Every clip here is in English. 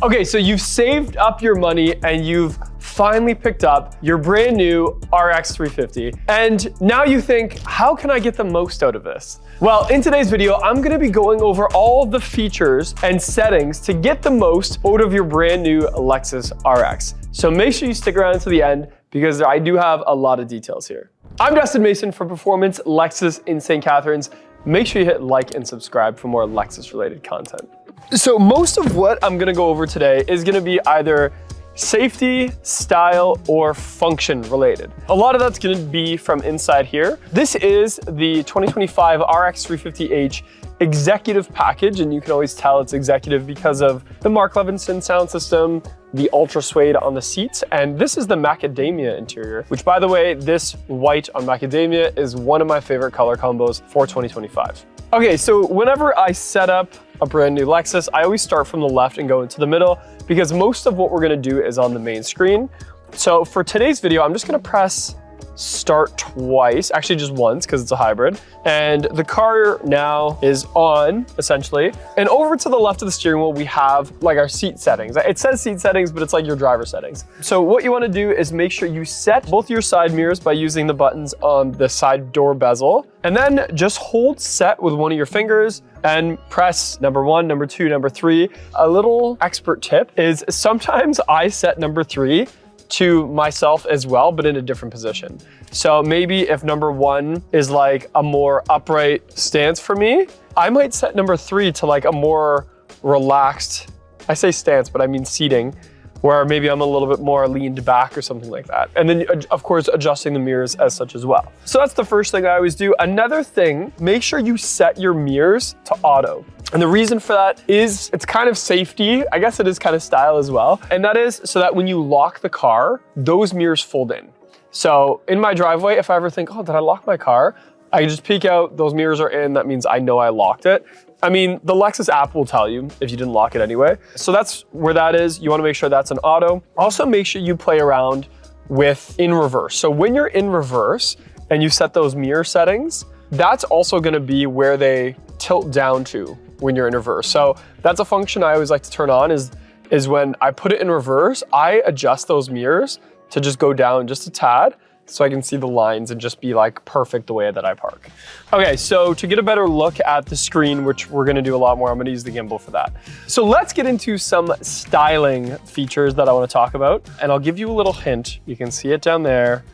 Okay, so you've saved up your money and you've finally picked up your brand new RX350. And now you think, how can I get the most out of this? Well, in today's video, I'm gonna be going over all the features and settings to get the most out of your brand new Lexus RX. So make sure you stick around to the end because I do have a lot of details here. I'm Dustin Mason from Performance Lexus in St. Catharines. Make sure you hit like and subscribe for more Lexus related content. So most of what I'm gonna go over today is gonna be either safety, style, or function related. A lot of that's gonna be from inside here. This is the 2025 RX350H executive package, and you can always tell it's executive because of the Mark Levinson sound system, the ultra suede on the seats, and this is the macadamia interior, which by the way, this white on macadamia is one of my favorite color combos for 2025. Okay, so whenever I set up a brand new Lexus, I always start from the left and go into the middle because most of what we're gonna do is on the main screen. So for today's video, I'm just gonna press start twice, actually just once because it's a hybrid. And the car now is on, essentially. And over to the left of the steering wheel, we have like our seat settings. It says seat settings, but it's like your driver settings. So what you wanna do is make sure you set both your side mirrors by using the buttons on the side door bezel. And then just hold set with one of your fingers and press number 1, number 2, number 3. A little expert tip is sometimes I set number 3 to myself as well, but in a different position. So maybe if number 1 is like a more upright stance for me, I might set number 3 to like a more relaxed, I say stance, but I mean seating, where maybe I'm a little bit more leaned back or something like that. And then of course, adjusting the mirrors as such as well. So that's the first thing I always do. Another thing, make sure you set your mirrors to auto. And the reason for that is it's kind of safety. I guess it is kind of style as well. And that is so that when you lock the car, those mirrors fold in. So in my driveway, if I ever think, oh, did I lock my car? I can just peek out, those mirrors are in. That means I know I locked it. I mean, the Lexus app will tell you if you didn't lock it anyway. So that's where that is. You wanna make sure that's an auto. Also make sure you play around with in reverse. So when you're in reverse and you set those mirror settings, that's also gonna be where they tilt down to when you're in reverse. So that's a function I always like to turn on is when I put it in reverse, I adjust those mirrors to just go down just a tad so I can see the lines and just be like perfect the way that I park. Okay, so to get a better look at the screen, which we're gonna do a lot more, I'm gonna use the gimbal for that. So let's get into some styling features that I wanna talk about. And I'll give you a little hint. You can see it down there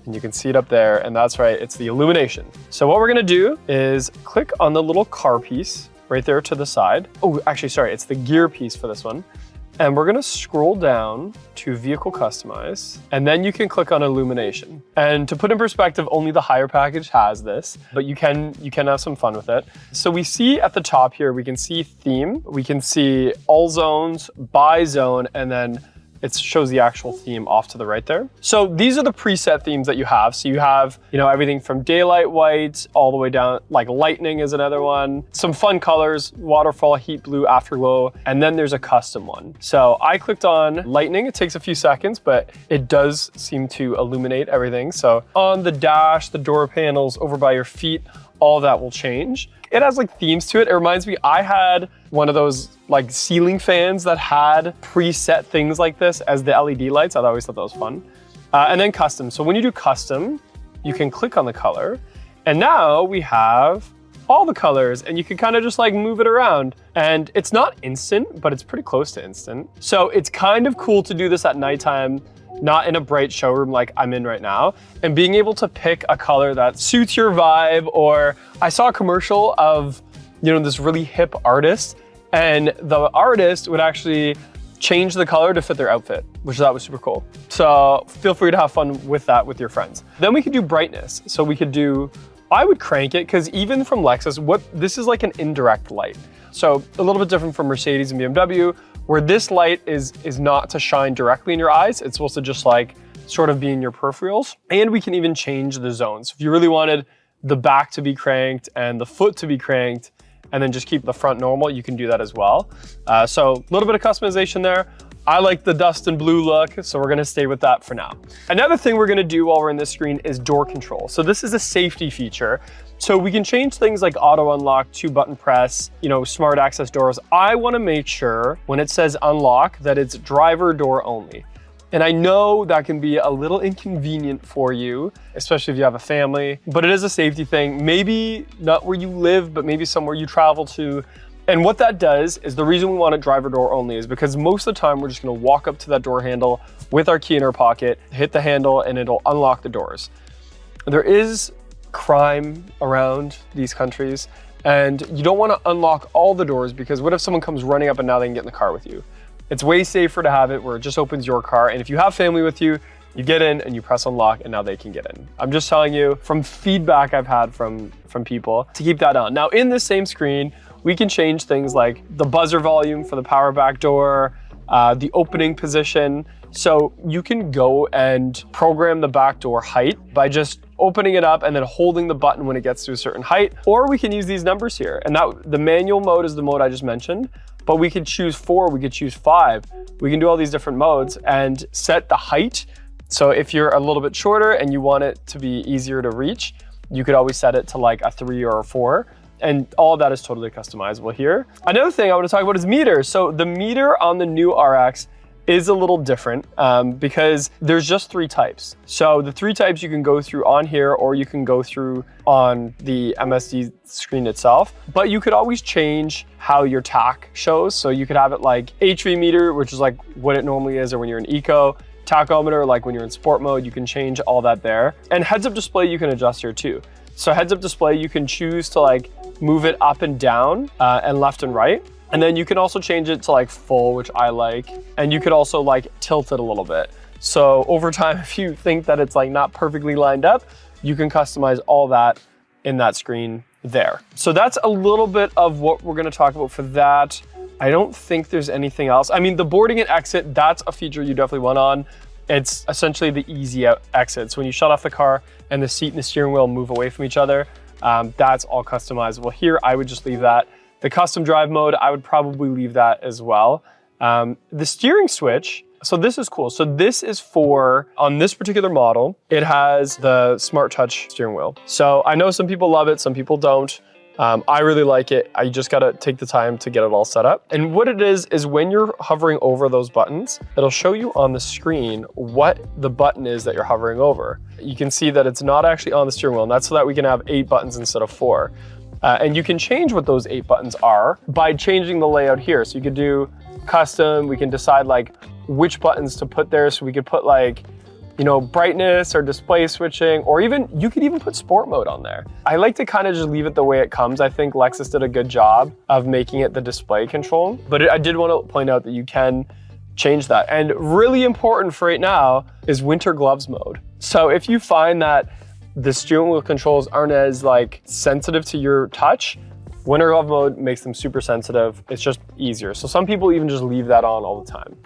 and you can see it up there, and that's right, it's the illumination. So what we're gonna do is click on the little car piece right there to the side. Oh, actually, sorry, it's the gear piece for this one. And we're gonna scroll down to Vehicle Customize, and then you can click on Illumination. And to put in perspective, only the higher package has this, but you can have some fun with it. So we see at the top here, we can see theme, we can see all zones, by zone, and then it shows the actual theme off to the right there. So these are the preset themes that you have. So you have, everything from daylight white all the way down, like lightning is another one. Some fun colors, waterfall, heat blue, afterglow, and then there's a custom one. So I clicked on lightning. It takes a few seconds, but it does seem to illuminate everything. So on the dash, the door panels, over by your feet, all of that will change. It has like themes to it. It reminds me, I had one of those like ceiling fans that had preset things like this as the LED lights. I always thought that was fun. And then custom. So when you do custom, you can click on the color. And now we have all the colors and you can kind of just like move it around. And it's not instant, but it's pretty close to instant. So it's kind of cool to do this at nighttime, not in a bright showroom like I'm in right now, and being able to pick a color that suits your vibe. Or I saw a commercial of, this really hip artist, and the artist would actually change the color to fit their outfit, which I thought was super cool. So feel free to have fun with that with your friends. Then we could do brightness. So we could do, I would crank it, because even from Lexus, this is like an indirect light. So a little bit different from Mercedes and BMW, where this light is not to shine directly in your eyes. It's supposed to just like sort of be in your peripherals. And we can even change the zones. If you really wanted the back to be cranked and the foot to be cranked, and then just keep the front normal, you can do that as well. So a little bit of customization there. I like the dust and blue look, so we're gonna stay with that for now. Another thing we're gonna do while we're in this screen is door control. So this is a safety feature. So we can change things like auto unlock, 2-button press, smart access doors. I wanna make sure when it says unlock that it's driver door only. And I know that can be a little inconvenient for you, especially if you have a family, but it is a safety thing. Maybe not where you live, but maybe somewhere you travel to. And what that does is the reason we want it driver door only is because most of the time we're just gonna walk up to that door handle with our key in our pocket, hit the handle, and it'll unlock the doors. There is crime around these countries, and you don't wanna unlock all the doors because what if someone comes running up and now they can get in the car with you? It's way safer to have it where it just opens your car, and if you have family with you, you get in and you press unlock and now they can get in. I'm just telling you from feedback I've had from people to keep that on. Now in this same screen, we can change things like the buzzer volume for the power back door, the opening position. So you can go and program the back door height by just opening it up and then holding the button when it gets to a certain height, or we can use these numbers here. And the manual mode is the mode I just mentioned, but we could choose 4, we could choose 5. We can do all these different modes and set the height. So if you're a little bit shorter and you want it to be easier to reach, you could always set it to like a 3 or a 4. And all of that is totally customizable here. Another thing I want to talk about is meters. So the meter on the new RX is a little different because there's just 3 types. So the 3 types you can go through on here, or you can go through on the MSD screen itself, but you could always change how your tach shows. So you could have it like HV meter, which is like what it normally is, or when you're in eco, tachometer, like when you're in sport mode, you can change all that there. And heads up display, you can adjust here too. So heads up display, you can choose to like move it up and down and left and right. And then you can also change it to like full, which I like. And you could also like tilt it a little bit. So over time, if you think that it's like not perfectly lined up, you can customize all that in that screen there. So that's a little bit of what we're gonna talk about for that. I don't think there's anything else. I mean, the boarding and exit, that's a feature you definitely want on. It's essentially the easy out exit. So when you shut off the car and the seat and the steering wheel move away from each other, that's all customizable. Here, I would just leave that. The custom drive mode, I would probably leave that as well. The steering switch, so this is cool. So this is for, on this particular model, it has the smart touch steering wheel. So I know some people love it, some people don't. I really like it. I just gotta take the time to get it all set up. And what it is when you're hovering over those buttons, it'll show you on the screen what the button is that you're hovering over. You can see that it's not actually on the steering wheel, and that's so that we can have 8 buttons instead of 4. And you can change what those 8 buttons are by changing the layout here. So you could do custom, we can decide like which buttons to put there. So we could put like, brightness or display switching, or even, you could even put sport mode on there. I like to kind of just leave it the way it comes. I think Lexus did a good job of making it the display control, but I did want to point out that you can change that. And really important for right now is winter gloves mode. So if you find that the steering wheel controls aren't as like sensitive to your touch, winter glove mode makes them super sensitive. It's just easier. So some people even just leave that on all the time.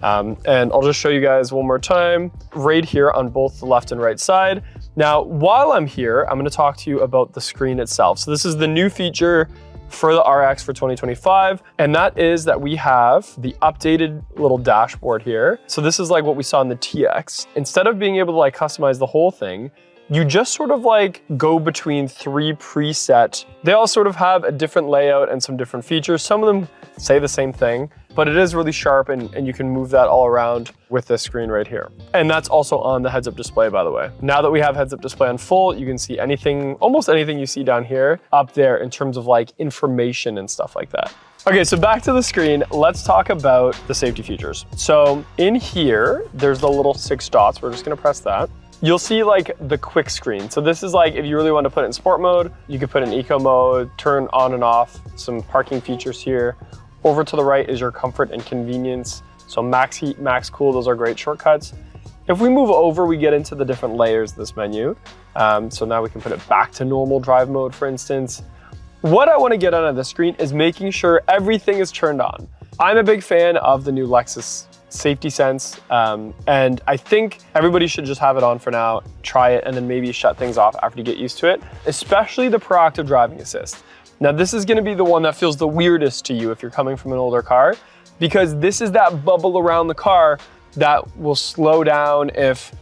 And I'll just show you guys one more time, right here on both the left and right side. Now, while I'm here, I'm gonna talk to you about the screen itself. So this is the new feature for the RX for 2025, and that is that we have the updated little dashboard here. So this is like what we saw in the TX. Instead of being able to like customize the whole thing, you just sort of like go between 3 preset. They all sort of have a different layout and some different features. Some of them say the same thing, but it is really sharp and you can move that all around with this screen right here. And that's also on the heads-up display, by the way. Now that we have heads-up display on full, you can see anything, almost anything you see down here up there in terms of like information and stuff like that. Okay, so back to the screen, let's talk about the safety features. So in here, there's the little 6 dots. We're just gonna press that. You'll see like the quick screen. So this is like, if you really want to put it in sport mode, you could put in eco mode, turn on and off some parking features here. Over to the right is your comfort and convenience. So max heat, max cool, those are great shortcuts. If we move over, we get into the different layers of this menu. So now we can put it back to normal drive mode, for instance. What I want to get out of the screen is making sure everything is turned on. I'm a big fan of the new Lexus Safety Sense, and I think everybody should just have it on for now, try it, and then maybe shut things off after you get used to it, especially the proactive driving assist. Now this is gonna be the one that feels the weirdest to you if you're coming from an older car. because this is that bubble around the car that will slow down if,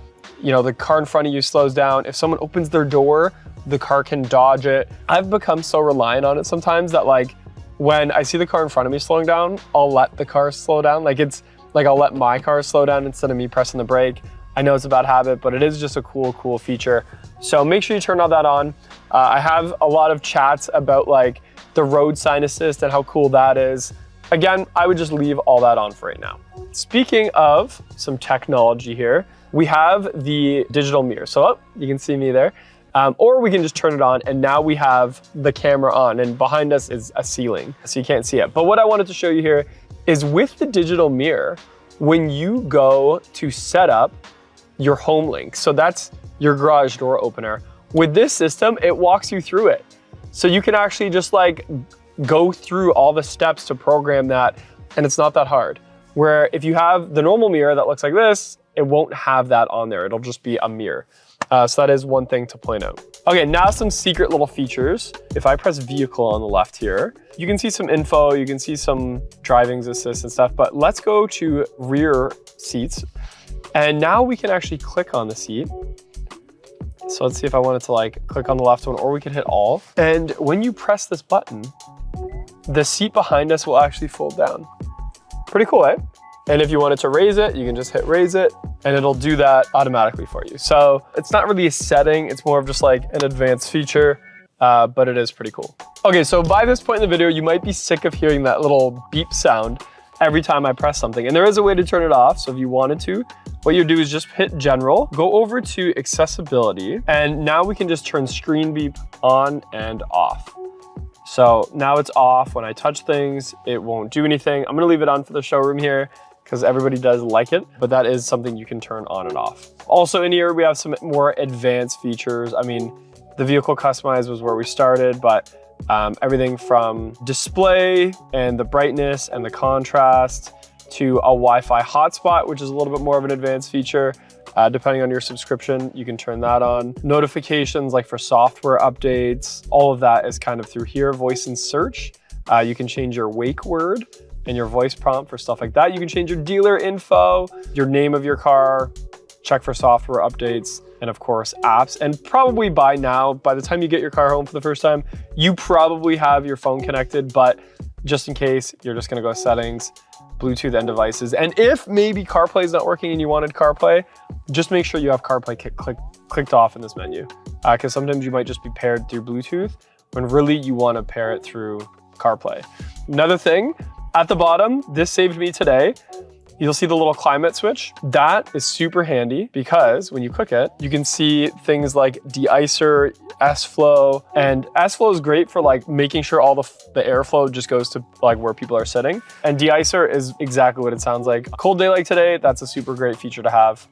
you know, the car in front of you slows down. If someone opens their door, the car can dodge it. I've become so reliant on it sometimes that like when I see the car in front of me slowing down, I'll let the car slow down. Like it's like I'll let my car slow down instead of me pressing the brake. I know it's a bad habit, but it is just a cool feature. So make sure you turn all that on. I have a lot of chats about like the road sign assist and how cool that is. Again, I would just leave all that on for right now. Speaking of some technology here, we have the digital mirror. So you can see me there. Or we can just turn it on and now we have the camera on and behind us is a ceiling, so you can't see it. But what I wanted to show you here is with the digital mirror, when you go to set up your home link, so that's your garage door opener, with this system, it walks you through it. So you can actually just like go through all the steps to program that, and it's not that hard. Where if you have the normal mirror that looks like this, it won't have that on there. It'll just be a mirror. So that is one thing to point out. Okay, now some secret little features. If I press vehicle on the left here, you can see some info, you can see some driving assist and stuff, but let's go to rear seats. And now we can actually click on the seat. So let's see if I wanted to like click on the left one, or we could hit all. And when you press this button, the seat behind us will actually fold down. Pretty cool, eh? And if you wanted to raise it, you can just hit raise it and it'll do that automatically for you. So it's not really a setting, it's more of just like an advanced feature, but it is pretty cool. Okay, so by this point in the video, you might be sick of hearing that little beep sound every time I press something. And there is a way to turn it off. So if you wanted to, what you do is just hit general, go over to accessibility, and now we can just turn screen beep on and off. So now it's off. When I touch things, it won't do anything. I'm gonna leave it on for the showroom here because everybody does like it, but that is something you can turn on and off. Also in here, we have some more advanced features. I mean, the vehicle customize was where we started, but everything from display and the brightness and the contrast to a Wi-Fi hotspot, which is a little bit more of an advanced feature. Depending on your subscription, you can turn that on. Notifications like for software updates, all of that is kind of through here. Voice and search. You can change your wake word and your voice prompt for stuff like that. You can change your dealer info, your name of your car, check for software updates, and of course apps. And probably by now, by the time you get your car home for the first time, you probably have your phone connected, but just in case, you're just gonna go settings, Bluetooth and devices. And if maybe CarPlay is not working and you wanted CarPlay, just make sure you have CarPlay clicked off in this menu. Because sometimes you might just be paired through Bluetooth when really you wanna pair it through CarPlay. Another thing, at the bottom, this saved me today. You'll see the little climate switch. That is super handy because when you click it, you can see things like de-icer, S-flow, and S-flow is great for like making sure all the airflow just goes to like where people are sitting. And de-icer is exactly what it sounds like. A cold day like today, that's a super great feature to have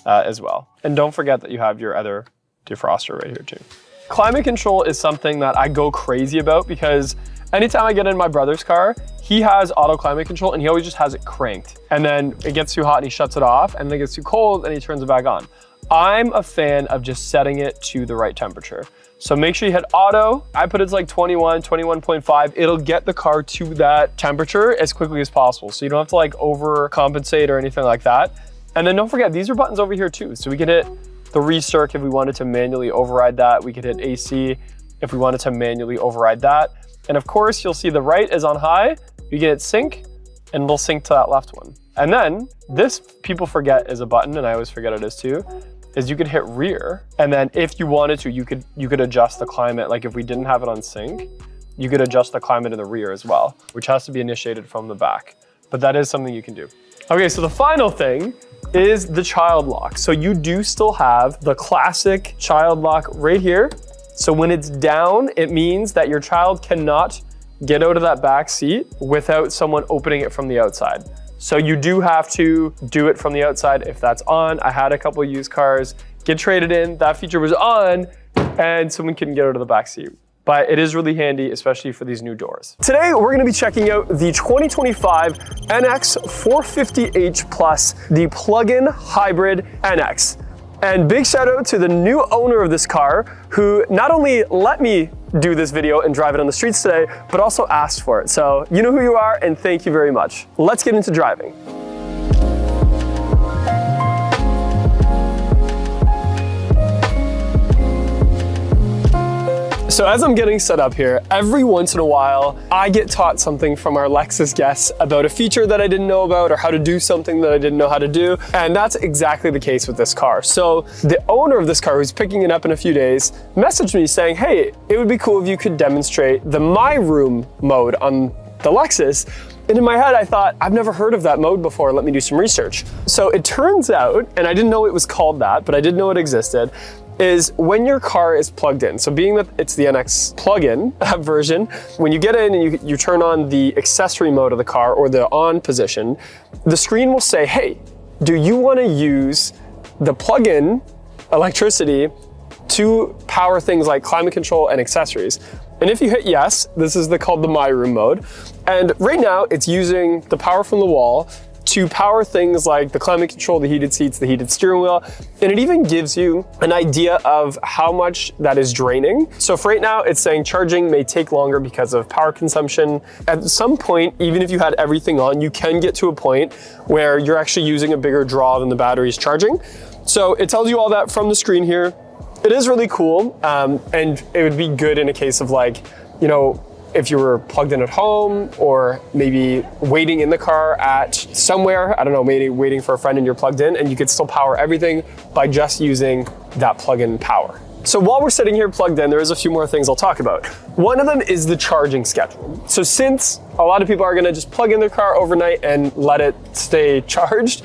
as well. And don't forget that you have your other defroster right here too. Climate control is something that I go crazy about because anytime I get in my brother's car, he has auto climate control and he always just has it cranked. And then it gets too hot and he shuts it off, and then it gets too cold and he turns it back on. I'm a fan of just setting it to the right temperature. So make sure you hit auto. I put it to like 21, 21.5. It'll get the car to that temperature as quickly as possible. So you don't have to like overcompensate or anything like that. And then don't forget, these are buttons over here too. So we can hit the recirc if we wanted to manually override that. We could hit AC if we wanted to manually override that. And of course, you'll see the right is on high. You can hit sync and it'll sync to that left one. And then this, people forget is a button, and I always forget it is too, is you could hit rear. And then if you wanted to, you could adjust the climate. Like if we didn't have it on sync, you could adjust the climate in the rear as well, which has to be initiated from the back. But that is something you can do. Okay, so the final thing is the child lock. So you do still have the classic child lock right here. So when it's down, it means that your child cannot get out of that back seat without someone opening it from the outside. So you do have to do it from the outside if that's on. I had a couple used cars get traded in, that feature was on, and someone couldn't get out of the back seat. But it is really handy, especially for these new doors. Today, we're gonna be checking out the 2025 NX450H Plus, the plug-in hybrid NX. And big shout out to the new owner of this car, who not only let me do this video and drive it on the streets today, but also asked for it. So you know who you are, and thank you very much. Let's get into driving. So as I'm getting set up here, every once in a while, I get taught something from our Lexus guests about a feature that I didn't know about or how to do something that I didn't know how to do. And that's exactly the case with this car. So the owner of this car, who's picking it up in a few days, messaged me saying, hey, it would be cool if you could demonstrate the My Room mode on the Lexus. And in my head, I thought, I've never heard of that mode before. Let me do some research. So it turns out, and I didn't know it was called that, but I did know it existed, is when your car is plugged in. So being that it's the NX plug-in version, when you get in and you turn on the accessory mode of the car or the on position, the screen will say, hey, do you want to use the plug-in electricity to power things like climate control and accessories? And if you hit yes, this is called the My Room mode. And right now it's using the power from the wall to power things like the climate control, the heated seats, the heated steering wheel, and it even gives you an idea of how much that is draining. So for right now, it's saying charging may take longer because of power consumption. At some point, even if you had everything on, you can get to a point where you're actually using a bigger draw than the battery is charging. So it tells you all that from the screen here. It is really cool, and it would be good in a case of like, you know, if you were plugged in at home or maybe waiting in the car at somewhere, I don't know, maybe waiting for a friend and you're plugged in, and you could still power everything by just using that plug-in power. So while we're sitting here plugged in, there is a few more things I'll talk about. One of them is the charging schedule. So since a lot of people are gonna just plug in their car overnight and let it stay charged,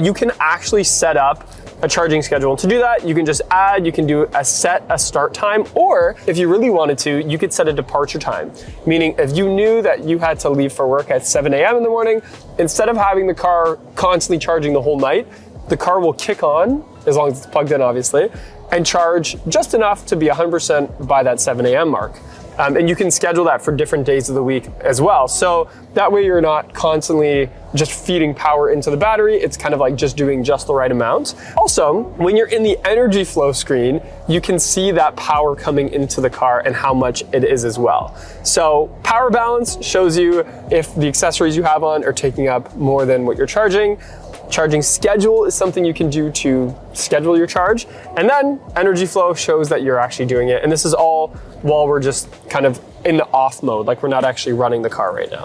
you can actually set up a charging schedule. And to do that, you can just add, you can do a start time, or if you really wanted to, you could set a departure time. Meaning if you knew that you had to leave for work at 7 a.m. in the morning, instead of having the car constantly charging the whole night, the car will kick on, as long as it's plugged in obviously, and charge just enough to be 100% by that 7 a.m. mark. And you can schedule that for different days of the week as well. So that way you're not constantly just feeding power into the battery. It's kind of like just doing just the right amount. Also, when you're in the energy flow screen, you can see that power coming into the car and how much it is as well. So power balance shows you if the accessories you have on are taking up more than what you're charging. Charging schedule is something you can do to schedule your charge. And then energy flow shows that you're actually doing it. And this is all while we're just kind of in the off mode, like we're not actually running the car right now.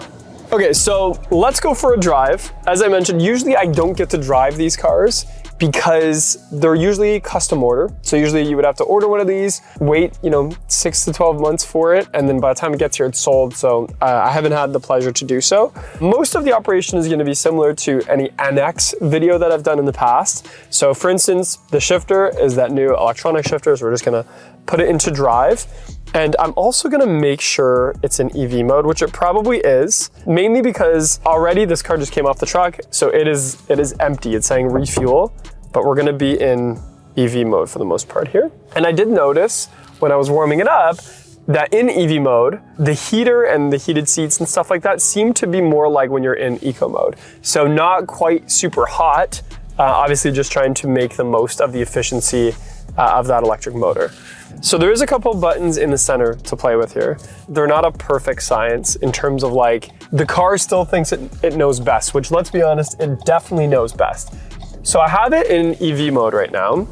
Okay, so let's go for a drive. As I mentioned, usually I don't get to drive these cars because they're usually custom order. So usually you would have to order one of these, wait, 6 to 12 months for it, and then by the time it gets here, it's sold. So I haven't had the pleasure to do so. Most of the operation is gonna be similar to any NX video that I've done in the past. So for instance, the shifter is that new electronic shifter, so we're just gonna put it into drive. And I'm also gonna make sure it's in EV mode, which it probably is, mainly because already this car just came off the truck, so it is empty. It's saying refuel, but we're gonna be in EV mode for the most part here. And I did notice when I was warming it up that in EV mode, the heater and the heated seats and stuff like that seem to be more like when you're in eco mode. So not quite super hot, obviously just trying to make the most of the efficiency of that electric motor. So there is a couple buttons in the center to play with here. They're not a perfect science in terms of like, the car still thinks it knows best, which let's be honest, it definitely knows best. So I have it in EV mode right now,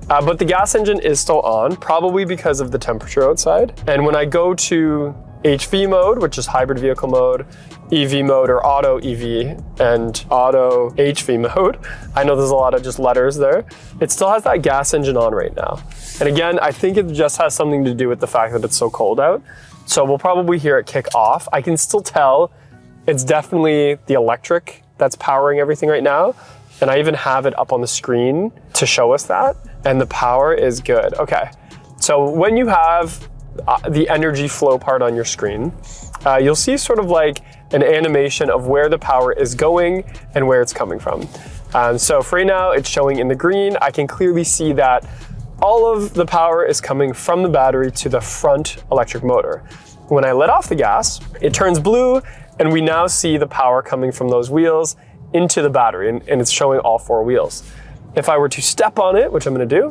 but the gas engine is still on, probably because of the temperature outside. And when I go to HV mode, which is hybrid vehicle mode, EV mode or auto EV, and auto HV mode, I know there's a lot of just letters there, it still has that gas engine on right now. And again, I think it just has something to do with the fact that it's so cold out. So we'll probably hear it kick off. I can still tell it's definitely the electric that's powering everything right now. And I even have it up on the screen to show us that. And the power is good. Okay, so when you have the energy flow part on your screen, you'll see sort of like an animation of where the power is going and where it's coming from. So for right now, it's showing in the green. I can clearly see that all of the power is coming from the battery to the front electric motor. When I let off the gas, it turns blue, and we now see the power coming from those wheels into the battery, and it's showing all 4 wheels. If I were to step on it, which I'm gonna do,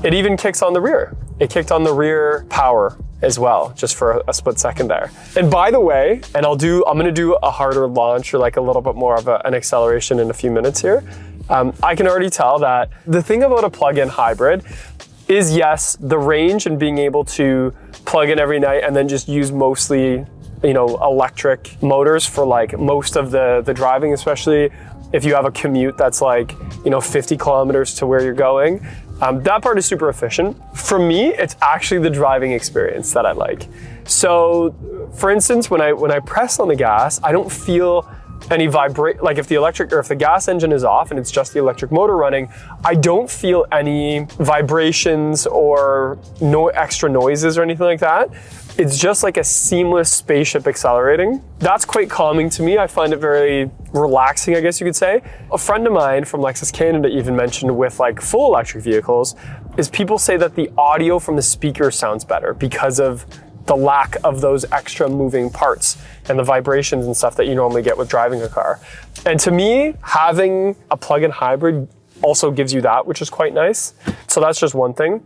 it even kicks on the rear. It kicked on the rear power as well, just for a split second there. And by the way, and I'm gonna do a harder launch or like a little bit more of an acceleration in a few minutes here. I can already tell that the thing about a plug-in hybrid is, yes, the range and being able to plug in every night and then just use mostly, electric motors for like most of the driving, especially if you have a commute that's like, 50 kilometers to where you're going. That part is super efficient. For me, it's actually the driving experience that I like. So for instance, when I press on the gas, I don't feel any like if the gas engine is off and it's just the electric motor running, I don't feel any vibrations or no extra noises or anything like that. It's just like a seamless spaceship accelerating. That's quite calming to me. I find it very relaxing, I guess you could say. A friend of mine from Lexus Canada even mentioned with like full electric vehicles is people say that the audio from the speaker sounds better because of the lack of those extra moving parts and the vibrations and stuff that you normally get with driving a car. And to me, having a plug-in hybrid also gives you that, which is quite nice. So that's just one thing.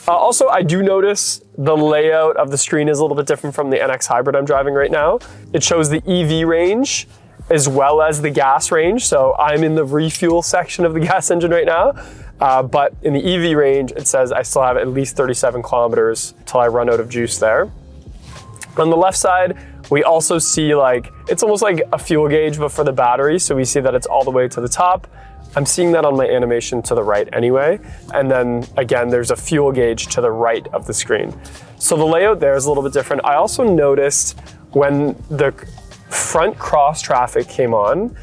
Also, I do notice the layout of the screen is a little bit different from the NX hybrid I'm driving right now. It shows the EV range as well as the gas range. So I'm in the refuel section of the gas engine right now. But in the EV range, it says I still have at least 37 kilometers till I run out of juice there. On the left side, we also see it's almost like a fuel gauge, but for the battery. So we see that it's all the way to the top. I'm seeing that on my animation to the right anyway. And then again, there's a fuel gauge to the right of the screen. So the layout there is a little bit different. I also noticed when the front cross traffic came on,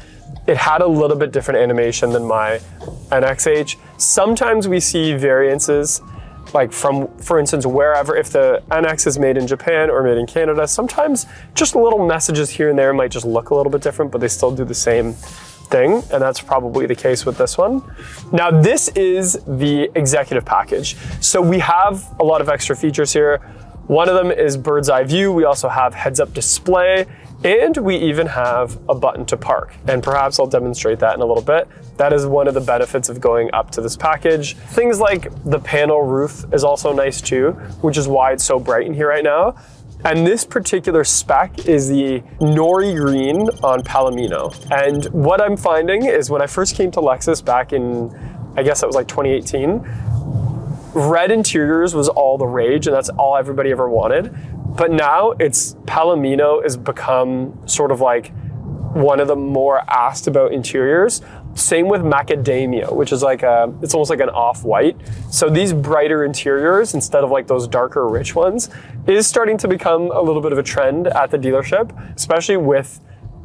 it had a little bit different animation than my NXH. Sometimes we see variances like from, for instance, wherever, if the NX is made in Japan or made in Canada, sometimes just little messages here and there might just look a little bit different, but they still do the same thing, and that's probably the case with this one. Now, this is the executive package. So we have a lot of extra features here. One of them is bird's eye view. We also have heads-up display, and we even have a button to park. And perhaps I'll demonstrate that in a little bit. That is one of the benefits of going up to this package. Things like the panel roof is also nice too, which is why it's so bright in here right now. And this particular spec is the Nori Green on Palomino. And what I'm finding is when I first came to Lexus back in, I guess it was like 2018, red interiors was all the rage and that's all everybody ever wanted. But now Palomino has become sort of like one of the more asked about interiors. Same with macadamia, which is like it's almost like an off-white. So these brighter interiors, instead of like those darker rich ones, is starting to become a little bit of a trend at the dealership, especially with,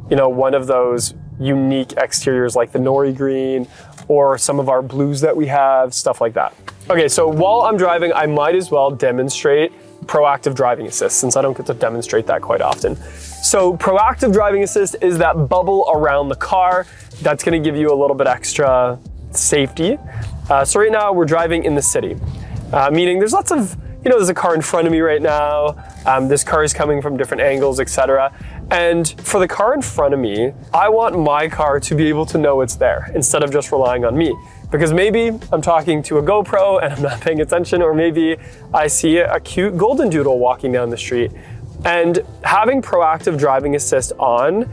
one of those unique exteriors like the Nori Green or some of our blues that we have, stuff like that. Okay, so while I'm driving, I might as well demonstrate proactive driving assist since I don't get to demonstrate that quite often. So proactive driving assist is that bubble around the car that's going to give you a little bit extra safety. So right now we're driving in the city, meaning there's lots of, there's a car in front of me right now. This car is coming from different angles, etc. And for the car in front of me, I want my car to be able to know it's there instead of just relying on me. Because maybe I'm talking to a GoPro and I'm not paying attention, or maybe I see a cute golden doodle walking down the street. And having proactive driving assist on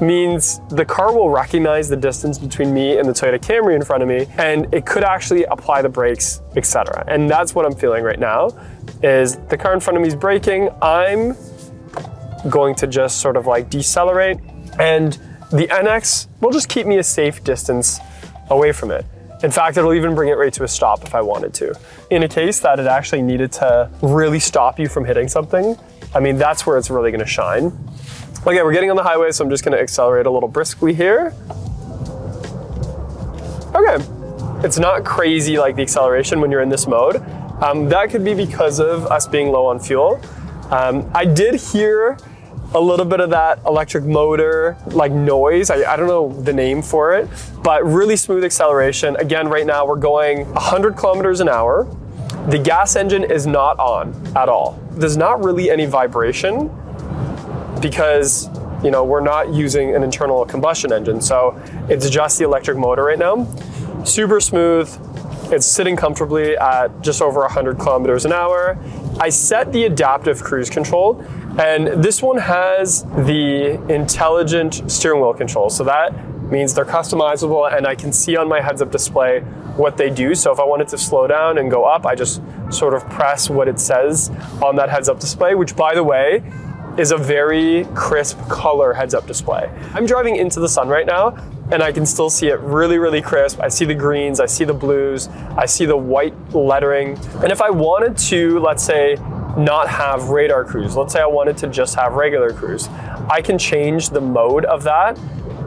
means the car will recognize the distance between me and the Toyota Camry in front of me, and it could actually apply the brakes, etc. And that's what I'm feeling right now, is the car in front of me is braking. I'm going to just sort of like decelerate, and the NX will just keep me a safe distance away from it. In fact, it'll even bring it right to a stop if I wanted to. In a case that it actually needed to really stop you from hitting something, that's where it's really gonna shine. Okay, we're getting on the highway, so I'm just gonna accelerate a little briskly here. Okay, it's not crazy like the acceleration when you're in this mode. That could be because of us being low on fuel. I did hear a little bit of that electric motor like noise. I don't know the name for it, but really smooth acceleration. Again, right now we're going 100 kilometers an hour. The gas engine is not on at all. There's not really any vibration because, we're not using an internal combustion engine. So it's just the electric motor right now. Super smooth. It's sitting comfortably at just over 100 kilometers an hour. I set the adaptive cruise control, and this one has the intelligent steering wheel control. So that means they're customizable, and I can see on my heads-up display what they do. So if I wanted to slow down and go up, I just sort of press what it says on that heads-up display, which, by the way, is a very crisp color heads-up display. I'm driving into the sun right now, and I can still see it really, really crisp. I see the greens, I see the blues, I see the white lettering. And if I wanted to, let's say, not have radar cruise, let's say I wanted to just have regular cruise, I can change the mode of that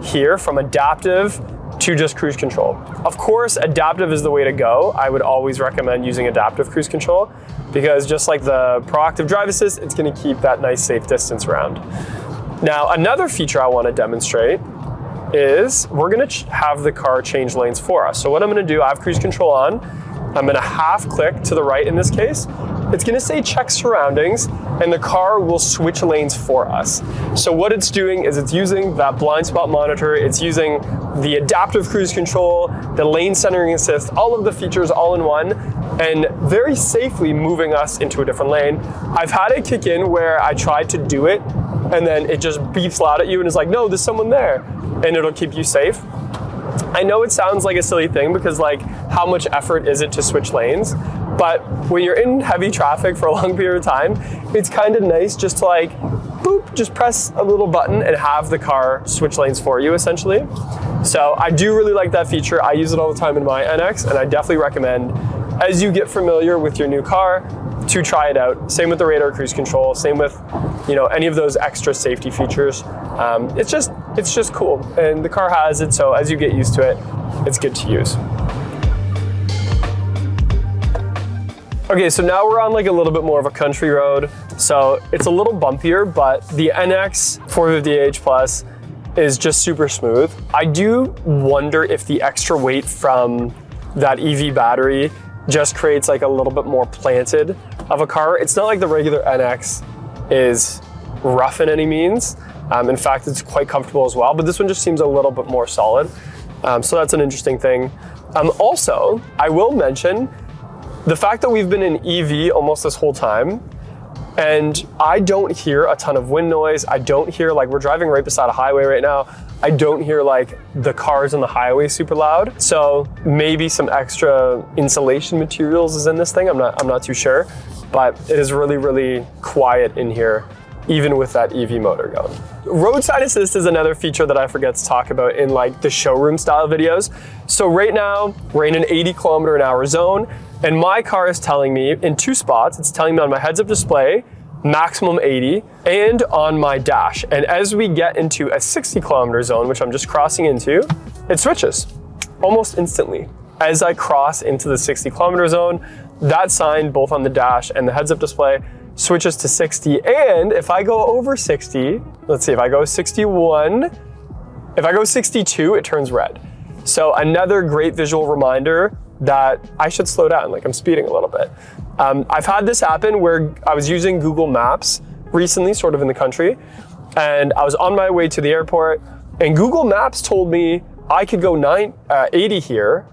here from adaptive to just cruise control. Of course, adaptive is the way to go. I would always recommend using adaptive cruise control, because just like the proactive drive assist, it's gonna keep that nice safe distance around. Now, another feature I wanna demonstrate is we're gonna have the car change lanes for us. So what I'm gonna do, I have cruise control on. I'm gonna half click to the right in this case. It's gonna say check surroundings, and the car will switch lanes for us. So what it's doing is it's using that blind spot monitor, it's using the adaptive cruise control, the lane centering assist, all of the features all in one, and very safely moving us into a different lane. I've had it kick in where I tried to do it, and then it just beeps loud at you and is like, no, there's someone there, and it'll keep you safe. I know it sounds like a silly thing, because like, how much effort is it to switch lanes? But when you're in heavy traffic for a long period of time, it's kind of nice just to like, boop, just press a little button and have the car switch lanes for you, essentially. So I do really like that feature. I use it all the time in my NX, and I definitely recommend, as you get familiar with your new car, to try it out. Same with the radar cruise control, same with, you know, any of those extra safety features. It's just cool, and the car has it, so as you get used to it, it's good to use. Okay, so now we're on like a little bit more of a country road, so it's a little bumpier, but the NX450H Plus is just super smooth. I do wonder if the extra weight from that EV battery just creates like a little bit more planted of a car. It's not like the regular NX is rough in any means. In fact, it's quite comfortable as well, but this one just seems a little bit more solid. So that's an interesting thing. Also, I will mention the fact that we've been in EV almost this whole time, and I don't hear a ton of wind noise. I don't hear, like, we're driving right beside a highway right now. I don't hear like the cars on the highway super loud. So maybe some extra insulation materials is in this thing. I'm not too sure, but it is really, really quiet in here, even with that EV motor going. Roadside assist is another feature that I forget to talk about in like the showroom style videos. So right now we're in an 80km/h zone, and my car is telling me in two spots, it's telling me on my heads-up display, maximum 80, and on my dash. And as we get into a 60km zone, which I'm just crossing into, it switches almost instantly. As I cross into the 60km zone, that sign both on the dash and the heads-up display switches to 60. And if I go over 60, let's see, if I go 61, if I go 62, it turns red. So another great visual reminder that I should slow down, like I'm speeding a little bit. I've had this happen where I was using Google Maps recently, sort of in the country, and I was on my way to the airport, and Google Maps told me I could go 80 here,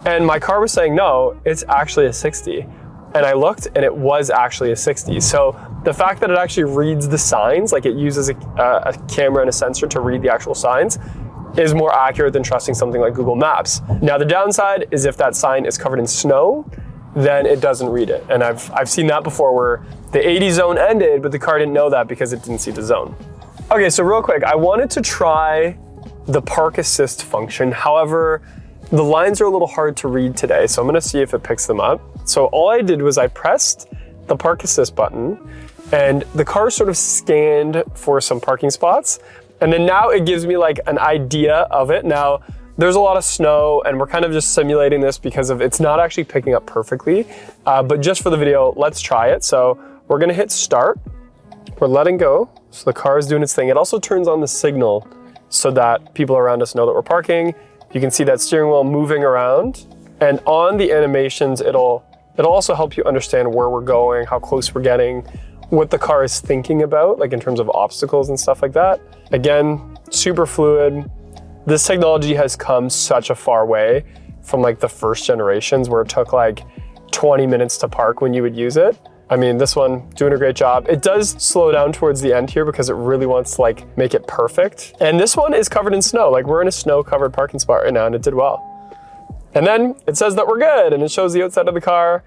and my car was saying, no, it's actually a 60. And I looked, and it was actually a 60. So the fact that it actually reads the signs, like it uses a camera and a sensor to read the actual signs, is more accurate than trusting something like Google Maps. Now the downside is if that sign is covered in snow, then it doesn't read it. And I've seen that before where the 80 zone ended, but the car didn't know that because it didn't see the zone. Okay, so real quick, I wanted to try the park assist function. However, the lines are a little hard to read today, so I'm gonna see if it picks them up. So all I did was I pressed the park assist button, and the car sort of scanned for some parking spots. And then now it gives me like an idea of it. Now, there's a lot of snow, and we're kind of just simulating this because it's not actually picking up perfectly. But just for the video, let's try it. So we're gonna hit start. We're letting go. So the car is doing its thing. It also turns on the signal so that people around us know that we're parking. You can see that steering wheel moving around. And on the animations, it'll also help you understand where we're going, how close we're getting, what the car is thinking about, like in terms of obstacles and stuff like that. Again, super fluid. This technology has come such a far way from like the first generations where it took like 20 minutes to park when you would use it. I mean, this one doing a great job. It does slow down towards the end here because it really wants to like make it perfect. And this one is covered in snow. Like we're in a snow covered parking spot right now and it did well. And then it says that we're good and it shows the outside of the car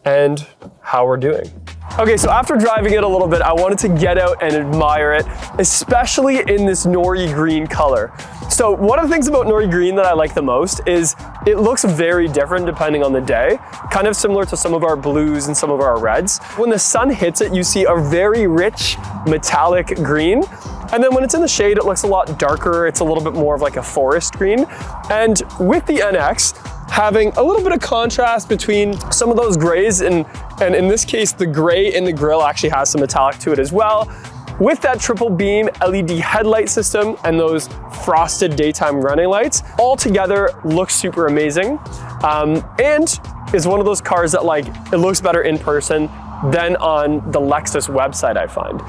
and how we're doing. Okay, so after driving it a little bit, I wanted to get out and admire it, especially in this nori green color. So one of the things about nori green that I like the most is it looks very different depending on the day, kind of similar to some of our blues and some of our reds. When the sun hits it, you see a very rich metallic green. And then when it's in the shade, it looks a lot darker. It's a little bit more of like a forest green. And with the NX, having a little bit of contrast between some of those grays and in this case, the gray in the grille actually has some metallic to it as well. With that triple beam LED headlight system and those frosted daytime running lights, all together looks super amazing. And is one of those cars that like, it looks better in person than on the Lexus website, I find.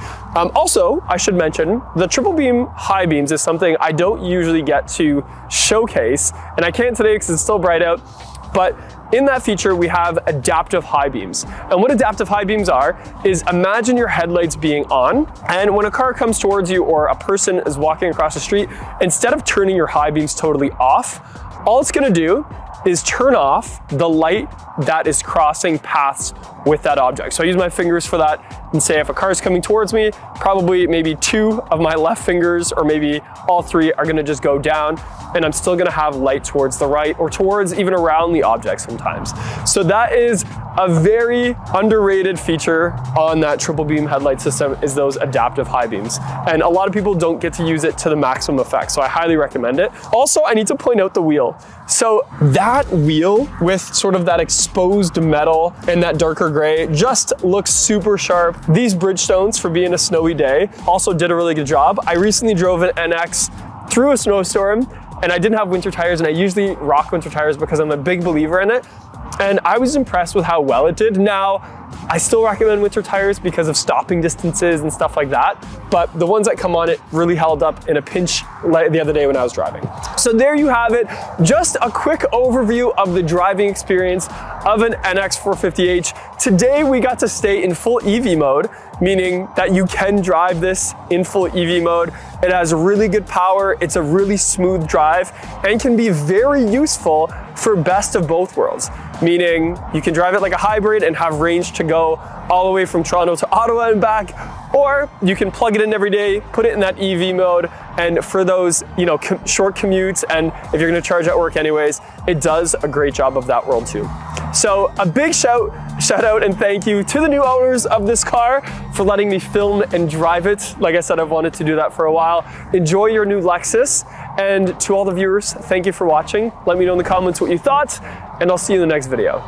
Also, I should mention, the triple beam high beams is something I don't usually get to showcase, and I can't today because it's still bright out, but in that feature, we have adaptive high beams. And what adaptive high beams are, is imagine your headlights being on, and when a car comes towards you or a person is walking across the street, instead of turning your high beams totally off, all it's gonna do is turn off the light that is crossing paths with that object. So I use my fingers for that and say if a car is coming towards me, probably maybe 2 of my left fingers or maybe all 3 are gonna just go down and I'm still gonna have light towards the right or towards even around the object sometimes. So that is a very underrated feature on that triple beam headlight system is those adaptive high beams. And a lot of people don't get to use it to the maximum effect, so I highly recommend it. Also, I need to point out the wheel. So that wheel with sort of that exposed metal and that darker gray just looks super sharp. These Bridgestones, for being a snowy day, also did a really good job. I recently drove an NX through a snowstorm and I didn't have winter tires, and I usually rock winter tires because I'm a big believer in it. And I was impressed with how well it did. Now, I still recommend winter tires because of stopping distances and stuff like that, but the ones that come on it really held up in a pinch the other day when I was driving. So there you have it, just a quick overview of the driving experience of an NX450H. Today we got to stay in full EV mode, meaning that you can drive this in full EV mode. It has really good power, it's a really smooth drive, and can be very useful for best of both worlds, meaning you can drive it like a hybrid and have range to go all the way from Toronto to Ottawa and back, or you can plug it in every day, put it in that EV mode, and for those short commutes, and if you're gonna charge at work anyways, it does a great job of that world too. So a big shout out and thank you to the new owners of this car for letting me film and drive it. Like I said, I've wanted to do that for a while. Enjoy your new Lexus, and to all the viewers, thank you for watching. Let me know in the comments what you thought, and I'll see you in the next video.